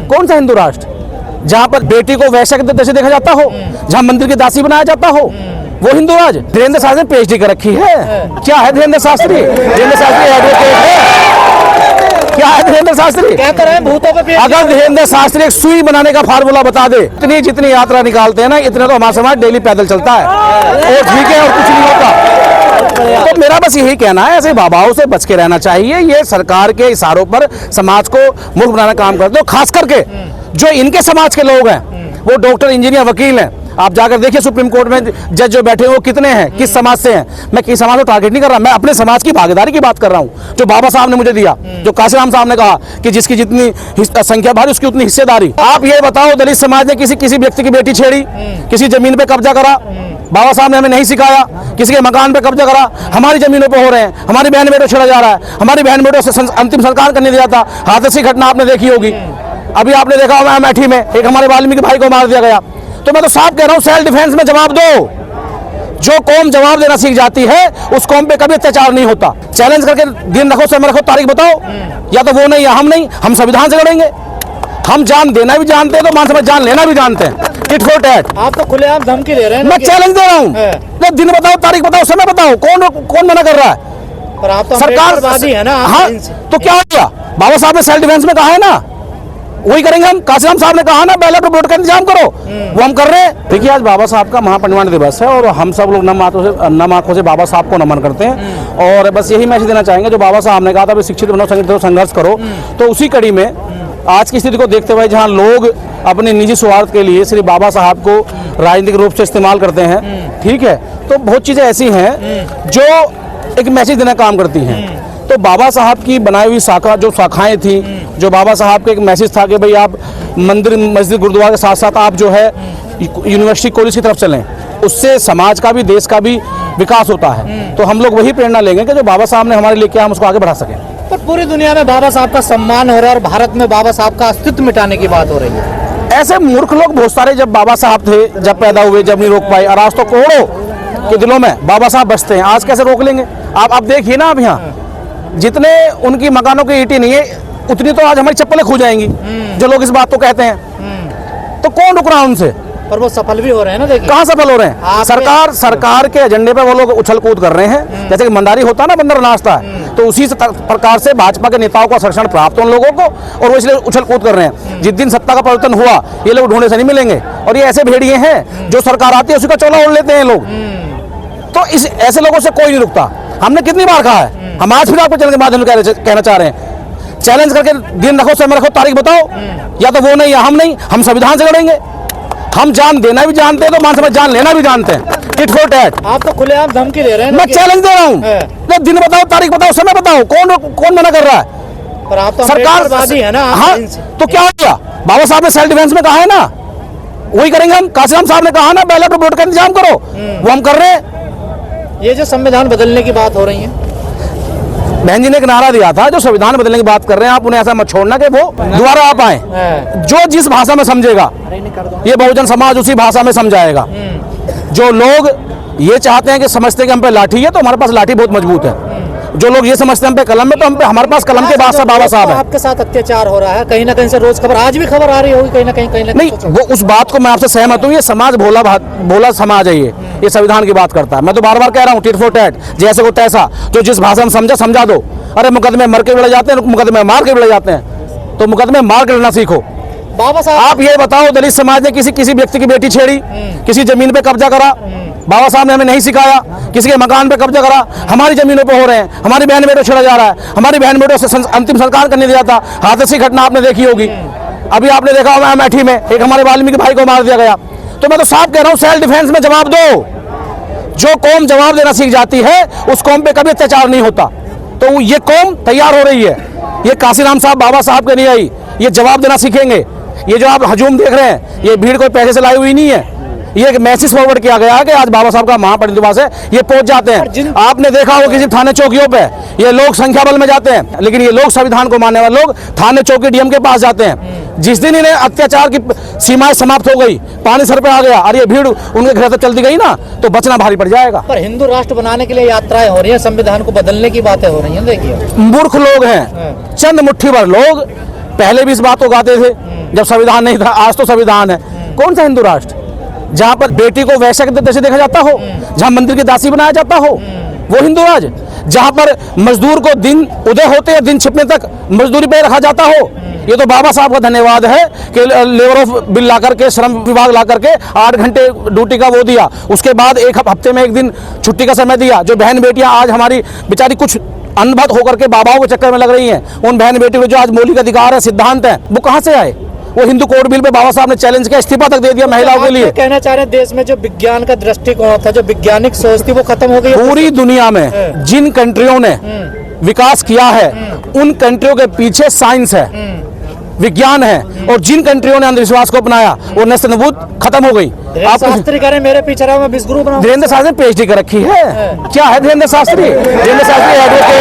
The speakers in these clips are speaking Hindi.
कौन सा हिंदू राष्ट्र जहाँ पर बेटी को वैश्य के दृष्टि देखा जाता हो, जहाँ मंदिर की दासी बनाया जाता हो, वो हिंदू राज? धीरेन्द्र शास्त्री ने PhD कर रखी है। क्या है धीरेन्द्र शास्त्री? धीरेन्द्र शास्त्री एडवोकेट है। क्या है धीरेन्द्र शास्त्री? क्या कर रहे हैं भूतों पे? अगर धीरेन्द्र शास्त्री एक सुई बनाने का फार्मूला बता दे, इतनी जितनी यात्रा निकालते हैं ना, इतना तो हमारा समाज डेली पैदल चलता है और ठीक है और कुछ नहीं होता। तो मेरा बस यही कहना है, ऐसे बाबाओं से बच के रहना चाहिए। ये सरकार के इशारों पर समाज को मूर्ख बनाने का काम करते हो। खास करके जो इनके समाज के लोग हैं, वो डॉक्टर, इंजीनियर, वकील हैं। आप जाकर देखिए सुप्रीम कोर्ट में जज जो बैठे हैं वो कितने हैं, किस समाज से हैं। मैं किस समाज को टारगेट नहीं कर रहा, मैं अपने समाज की भागीदारी की बात कर रहा हूँ, जो बाबा साहब ने मुझे दिया, जो काशीराम साहब ने कहा कि जिसकी जितनी संख्या भारी उसकी उतनी हिस्सेदारी। आप ये बताओ, दलित समाज ने किसी व्यक्ति की बेटी छेड़ी, किसी जमीन पे कब्जा करा? बाबा साहब ने हमें नहीं सिखाया। किसी के मकान पे कब्जा करा? हमारी जमीनों पे हो रहे हैं। हमारी बहन बेटों छेड़ा जा रहा है, हमारी बहन बेटों से अंतिम संस्कार करने दिया था। हादसे की घटना आपने देखी होगी, अभी आपने देखा होगा अमेठी में एक हमारे वाल्मीकि भाई को मार दिया गया। तो मैं तो साफ कह रहा हूँ, सेल्फ डिफेंस में जवाब दो। जो कौम जवाब देना सीख जाती है, उस कौम पे कभी अत्याचार नहीं होता। चैलेंज करके दिन रखो, समय रखो, तारीख बताओ। या तो वो नहीं या हम नहीं, हम संविधान से लड़ेंगे। हम जान देना भी जानते हैं तो मान समझ जान लेना भी जानते हैं। Tit for tat. आप तो खुलेआम धमकी दे रहे हैं। मैं चैलेंज दे रहा हूँ, दिन बताओ, तारीख बताओ, समय बताओ, कौन मना कर रहा है? पर आप तो सरकार है ना। हाँ, तो क्या हो गया? बाबा साहब ने सेल्फ डिफेंस में कहा है ना, वही करेंगे हम। काशीराम साहब ने कहा ना, बैलेट वोट का इंतजाम करो, वो हम कर रहे हैं। देखिए, आज बाबा साहब का महापरिनिर्वाण दिवस है और हम सब लोग नम आंखों से बाबा साहब को नमन करते हैं। और बस यही मैसेज देना चाहेंगे, जो बाबा साहब ने कहा था, शिक्षित बनो, संघर्ष करो। तो उसी कड़ी में आज की स्थिति को देखते हुए, जहाँ लोग अपने निजी स्वार्थ के लिए सिर्फ बाबा साहब को राजनीतिक रूप से इस्तेमाल करते हैं, ठीक है, तो बहुत चीजें ऐसी हैं जो एक मैसेज देने का काम करती हैं। तो बाबा साहब की बनाई हुई शाखाएं थी, जो बाबा साहब का एक मैसेज था कि भाई आप मंदिर, मस्जिद, गुरुद्वारा के साथ साथ आप जो है यूनिवर्सिटी, कॉलेज की तरफ चलें, उससे समाज का भी, देश का भी विकास होता है। तो हम लोग वही प्रेरणा लेंगे कि जो बाबा साहब ने हमारे लिए किया, हम उसको आगे बढ़ा सकें। पर पूरी दुनिया में बाबा साहब का सम्मान हो रहा है और भारत में बाबा साहब का अस्तित्व मिटाने की बात हो रही है। ऐसे मूर्ख लोग बहुत सारे जब बाबा साहब थे, जब पैदा हुए, जब नहीं रोक पाए, और आज तो करोड़ों के दिलों में बाबा साहब बसते हैं। आज कैसे रोक लेंगे? आप देखिए ना, अब यहाँ जितने उनकी मकानों की ईंटें नहीं है, उतनी तो आज हमारी चप्पलें खो जाएंगी, जो लोग इस बात को कहते हैं। तो कौन रुक रहा है उनसे? पर वो सफल भी हो रहे हैं ना। देखिए कहाँ सफल हो रहे हैं? सरकार के एजेंडे पे वो लोग उछल कूद कर रहे हैं। जैसे कि मंडारी होता है ना, बंदर नाचता है, तो उसी प्रकार से भाजपा के नेताओं को आरक्षण प्राप्त उन लोगों को, और वो इसलिए उछल कूद कर रहे हैं। जिस दिन सत्ता का परिवर्तन हुआ, ये लोग ढूंढने से नहीं मिलेंगे। और ये ऐसे भेड़िए हैं, जो सरकार आती है उसी का चोला ओढ़ लेते हैं लोग। तो इस ऐसे लोगों से कोई नहीं रुकता। हमने कितनी बार कहा है, हम आज फिर आपको चैनल के माध्यम से कहना चाह रहे हैं, चैलेंज करके दिन रखो, समय रखो, तारीख बताओ। या तो वो नहीं या हम नहीं, हम संविधान से लड़ेंगे। हम जान देना भी जानते हैं तो मान समझ जान लेना भी जानते हैं। Tit for tat. आप तो खुलेआम धमकी दे रहे हैं। मैं चैलेंज दे रहा हूँ, दिन बताओ, तारीख बताओ, समय बताओ, कौन मना कर रहा है? पर आप तो सरकार है ना। हाँ, तो क्या हो गया? बाबा साहब ने सेल्फ डिफेंस में कहा है ना, वही करेंगे हम। काशीराम साहब ने कहा ना, बैलेट वोट का इंतजाम करो, वो हम कर रहे हैं। ये जो संविधान बदलने की बात हो रही है, बहन जी ने एक नारा दिया था, जो संविधान बदलने की बात कर रहे हैं, आप उन्हें ऐसा मत छोड़ना कि वो दोबारा आ पाए। जो जिस भाषा में समझेगा, ये बहुजन समाज उसी भाषा में समझाएगा। जो लोग ये चाहते हैं कि समझते हैं कि हम पे लाठी है, तो हमारे पास लाठी बहुत मजबूत है। जो लोग ये समझते हैं हम पे कलम है, तो हम पे, हमारे पास कलम के बाद बाबा साहब है। आपके साथ अत्याचार हो रहा है, कहीं ना कहीं से रोज खबर, आज भी खबर आ रही होगी कहीं ना कहीं नहीं, वो उस बात को मैं आपसे सहमत हूँ। ये समाज भोला समाज है, ये संविधान की बात करता है। मैं तो बार बार कह रहा हूँ, टिट फॉर टैट, जैसे को तैसा। जो जिस भाषा में समझा दो। अरे मुकदमे मर के लड़े जाते हैं, मुकदमे मार के लड़े जाते हैं, तो मुकदमे मार के लड़ना सीखो। बाबा साहब, आप ये बताओ, दलित समाज ने किसी व्यक्ति की बेटी छेड़ी, किसी जमीन पे कब्जा करा? बाबा साहब ने हमें नहीं सिखाया। किसी के मकान पे कब्जा करा? हमारी जमीनों पे हो रहे हैं, हमारी बहन बेटों छेड़ा जा रहा है, हमारी बहन बेटों से अंतिम संस्कार करने दिया था। हादसे की घटना आपने देखी होगी, अभी आपने देखा होगा अमेठी में एक हमारे वाल्मीकि भाई को मार दिया गया। तो मैं तो साफ कह रहा हूँ, सेल्फ डिफेंस में जवाब दो। जो कौम जवाब देना सीख जाती है, उस कौम पे कभी अत्याचार नहीं होता। तो ये कौम तैयार हो रही है। ये काशीराम साहब बाबा साहब के नहीं आई, ये जवाब देना सीखेंगे। ये जो आप हजूम देख रहे हैं, ये भीड़ कोई पैसे से लाई हुई नहीं है। ये एक मैसेज फॉरवर्ड किया गया है कि आज बाबा साहब का महापरिनिर्वाण है, ये पहुंच जाते हैं। आपने देखा हो किसी थाने चौकियों पे ये लोग संख्या बल में जाते हैं, लेकिन ये लोग संविधान को मानने वाले लोग थाने चौकी डीएम के पास जाते हैं। जिस दिन इन्हें अत्याचार की सीमाएं समाप्त हो गई, पानी सर पे आ गया और ये भीड़ उनके घर तक चलती गई ना, तो बचना भारी पड़ जाएगा। पर हिंदू राष्ट्र बनाने के लिए यात्राएं हो रही है, संविधान को बदलने की बातें हो रही हैं। देखिए, मूर्ख लोग हैं, चंद मुट्ठी भर लोग पहले भी इस बात को गाते थे जब संविधान नहीं था, आज तो संविधान है। कौन सा हिंदू राष्ट्र जहां पर बेटी को वैश्य के दृष्टि से देखा जाता हो, जहां मंदिर की दासी बनाया जाता हो, वो हिंदू राज? जहां पर मजदूर को दिन उदय होते या दिन छिपने तक मजदूरी पे रखा जाता हो? ये तो बाबा साहब का धन्यवाद है कि लेबर ऑफ बिल ला करके, श्रम विभाग ला करके 8 घंटे ड्यूटी का वो दिया, उसके बाद एक हफ्ते में 1 दिन छुट्टी का समय दिया। जो बहन बेटियां आज हमारी बेचारी कुछ अनबद होकर के बाबाओं के चक्कर में लग रही हैं, उन बहन बेटियों को जो आज मौलिक अधिकार है, सिद्धांत है, वो कहां से आए? वो हिंदू कोड बिल पे बाबा साहब ने चैलेंज किया, इस्तीफा तक दे दिया महिलाओं के लिए। कहना चाह रहे हैं देश में जो विज्ञान का दृष्टिकोण था, जो वैज्ञानिक सोच थी, वो खत्म हो गई। पूरी दुनिया में जिन कंट्रियों ने विकास किया है, उन कंट्रियों के पीछे साइंस है, विज्ञान है, और जिन कंट्रियों ने अंधविश्वास को अपनाया वो नस्ल-नबूद खत्म हो गई। आप शास्त्री करें मेरे पीछे रहो, मैं विश्वगुरु बनाऊं। धीरेन्द्र शास्त्री ने PhD कर रखी है। क्या है धीरेन्द्र शास्त्री? धीरेन्द्र शास्त्री एडवोकेट है।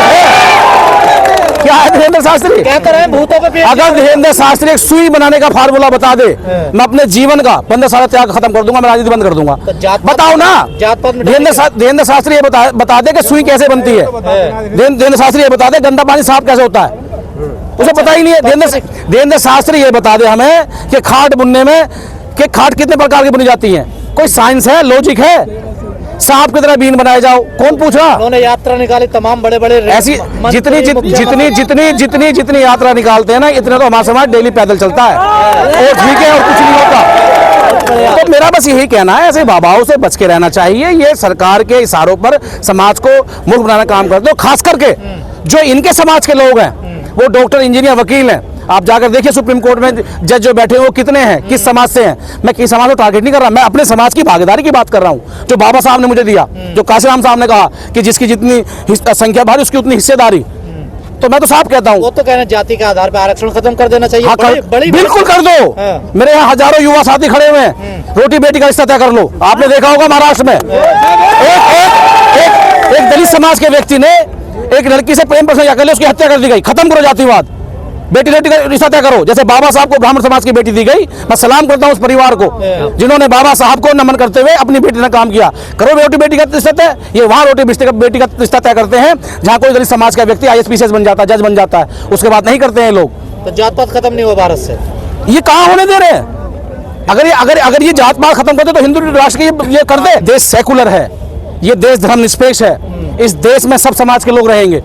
क्या है धीरेन्द्र शास्त्री? क्या कर रहे हैं भूतों पे? अगर धीरेन्द्र शास्त्री एक सुई बनाने का फार्मूला बता दे, मैं अपने जीवन का 15 साल त्याग खत्म कर दूंगा, मैं राजनीति बंद कर दूंगा। बताओ ना। धीरेन्द्र शास्त्री ये बता दे कि सुई कैसे बनती है। धीरेन्द्र शास्त्री ये बता दे गंदा पानी साफ कैसे होता है, उसे पता ही नहीं है। धीरेन्द्र शास्त्री ये बता दे हमें कि खाट बुनने में कि खाट कितने प्रकार की बुनी जाती है। कोई साइंस है, लॉजिक है? सांप की तरह बीन बनाए जाओ, कौन पूछ रहा? उन्होंने यात्रा निकाली, तमाम बड़े बड़े ऐसी जितनी यात्रा निकालते हैं ना, इतने तो हमारा समाज डेली पैदल चलता है, और ठीक है, और कुछ नहीं होता। तो मेरा बस यही कहना है, ऐसे बाबाओं से बच के रहना चाहिए। ये सरकार के इशारों पर समाज को मूर्ख बनाने का काम करते हो। खास करके जो इनके समाज के लोग हैं, वो डॉक्टर, इंजीनियर, वकील हैं। आप जाकर देखिए सुप्रीम कोर्ट में जज जो बैठे हैं वो कितने हैं, किस समाज से हैं। मैं किस समाज को टारगेट नहीं कर रहा, मैं अपने समाज की भागीदारी की बात कर रहा हूं, जो बाबा साहब ने मुझे दिया, जो काशीराम साहब ने कहा कि जिसकी जितनी संख्या भारी उसकी उतनी हिस्सेदारी। तो मैं तो साफ कहता हूँ, वो तो कहना जाति के आधार पर आरक्षण खत्म कर देना चाहिए। हाँ, बिल्कुल कर दो। मेरे यहाँ हजारों युवा साथी खड़े हुए हैं, रोटी बेटी का रिश्ता तय कर लो। आपने देखा होगा महाराष्ट्र में एक दलित समाज के व्यक्ति ने एक लड़की से प्रेम प्रसंग कर लिया, उसकी हत्या कर दी गई। खत्म करो जातिवाद, बेटी बेटी का रिश्ता तय करो। जैसे बाबा साहब को ब्राह्मण समाज की बेटी दी गई, मैं सलाम करता हूं उस परिवार को जिन्होंने बाबा साहब को नमन करते हुए अपनी बेटी ने काम किया। करो रोटी बेटी का रिश्ता तय। ये वहां रोटी बेटी का रिश्ता तय करते हैं जहां कोई दलित समाज का व्यक्ति IAS PCS बन जाता है, जज बन जाता है, उसके बाद नहीं करते हैं लोग। तो जात पात खत्म नहीं हुआ भारत से? ये कहां होने दे रहे हैं? अगर ये जात पात खत्म करते तो हिंदू राष्ट्र की ये कर दे। देश सेकुलर है, ये देश धर्मनिरपेक्ष है, इस देश में सब समाज के लोग रहेंगे।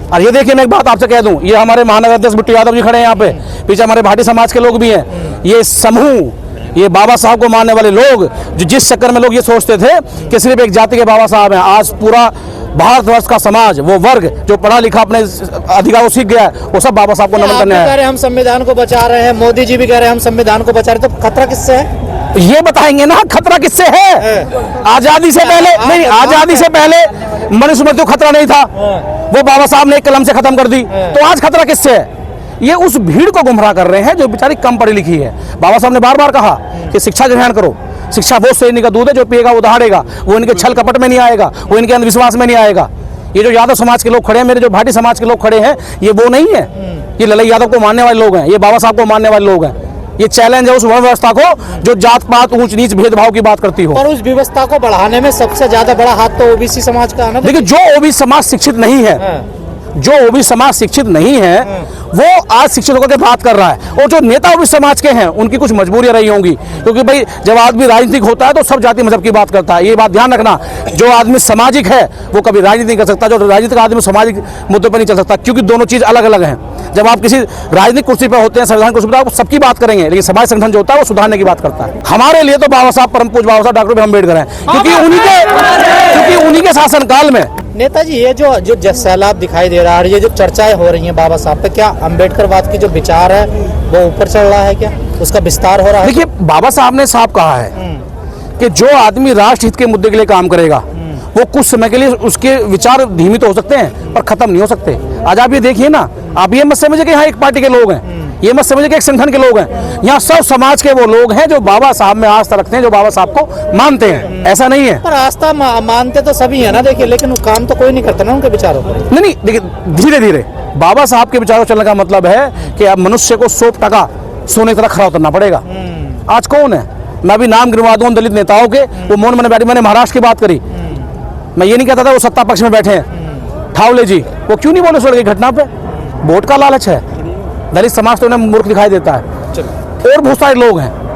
और ये देखिए, मैं एक बात आपसे कह दूं, ये हमारे महानगर अध्यक्ष बिट्टू यादव जी खड़े हैं यहाँ पे, पीछे हमारे भाटी समाज के लोग भी हैं। ये समूह, ये बाबा साहब को मानने वाले लोग, जो जिस चक्कर में लोग ये सोचते थे कि सिर्फ एक जाति के बाबा साहब हैं, आज पूरा भारतवर्ष का समाज, वो वर्ग जो पढ़ा लिखा अपने अधिकार को सीख गया है, वो सब बाबा साहब को नमन करने आए। हम संविधान को बचा रहे हैं, मोदी जी भी कह रहे हैं हम संविधान को बचा रहे हैं, तो खतरा किससे है? ये बताएंगे ना खतरा किससे है। आजादी से पहले नहीं, आजादी से पहले मनुस्मृति को खतरा नहीं था, वो बाबा साहब ने एक कलम से खत्म कर दी। तो आज खतरा किससे है? ये उस भीड़ को गुमराह कर रहे हैं जो बेचारी कम पढ़ी लिखी है। बाबा साहब ने बार बार कहा कि शिक्षा ग्रहण करो, शिक्षा वो श्रेणी का दूध है, जो पिएगा वो दहाड़ेगा, वो इनके छल कपट में नहीं आएगा, वो इनके अंधविश्वास में नहीं आएगा। ये जो यादव समाज के लोग खड़े हैं, मेरे जो भाटी समाज के लोग खड़े हैं, ये वो नहीं है। ये ललई यादव को मानने वाले लोग हैं, ये बाबा साहब को मानने वाले लोग हैं। ये चैलेंज है उस वर्ण व्यवस्था को जो जात पात, ऊंच नीच, भेदभाव की बात करती हो। और उस व्यवस्था को बढ़ाने में सबसे ज्यादा बड़ा हाथ तो OBC समाज का है ना। देखिए, जो OBC समाज शिक्षित नहीं है, जो OBC समाज शिक्षित नहीं है, वो आज शिक्षित होकर के बात कर रहा है। और जो नेता OBC समाज के हैं, उनकी कुछ मजबूरियां रही होंगी, क्योंकि भाई जब आदमी राजनीतिक होता है तो सब जाति मजहब की बात करता है। ये बात ध्यान रखना, जो आदमी सामाजिक है वो कभी राजनीति नहीं कर सकता, जो राजनीतिक आदमी सामाजिक मुद्दों पर नहीं चल सकता, क्योंकि दोनों चीज अलग अलग हैं। जब आप किसी राजनीतिक कुर्सी पर होते हैं, संविधान कुर्सी पर, आप सबकी बात करेंगे, लेकिन समाज संगठन जो होता है वो सुधारने की बात करता है। हमारे लिए तो बाबा साहब, परम पूज्य बाबा साहब डॉक्टर अम्बेडकर हैं, क्योंकि उन्हीं के शासनकाल में। नेताजी, ये जो सैलाब दिखाई दे रहा है, ये जो चर्चाएं हो रही हैं बाबा साहब पे, क्या अम्बेडकरवाद की जो विचार है वो ऊपर चल रहा है, क्या उसका विस्तार हो रहा है? देखिए, बाबा साहब ने साफ कहा है कि जो आदमी राष्ट्र हित के मुद्दे के लिए काम करेगा, वो कुछ समय के लिए उसके विचार धीमित हो सकते हैं पर खत्म नहीं हो सकते। आज आप ये देखिए ना, आप ये मत समझिए कि यहाँ एक पार्टी के लोग हैं, ये मत समझिए कि एक संगठन के लोग हैं। यहाँ सब समाज के वो लोग हैं जो बाबा साहब में आस्था रखते हैं, जो बाबा साहब को मानते हैं। ऐसा नहीं है, पर आस्था मानते तो सभी है ना, देखिए, लेकिन काम तो कोई नहीं करता ना उनके विचारों पर। नहीं, देखिए, धीरे धीरे बाबा साहब के विचारों चलने का मतलब है कि अब मनुष्य को 100% सोने की तरह खड़ा उतरना पड़ेगा। आज कौन है, मैं अभी नाम गिनवा दूं दलित नेताओं के, वो मौन मन बैठे। मैंने महाराष्ट्र की बात करी, मैं ये नहीं कहता था वो सत्ता पक्ष में बैठे हैं। ठावले जी, वो क्यों नहीं बोले उस घटना पे? वोट का लालच है। दलित समाज तो उन्हें मूर्ख दिखाई देता है। और बहुत सारे लोग हैं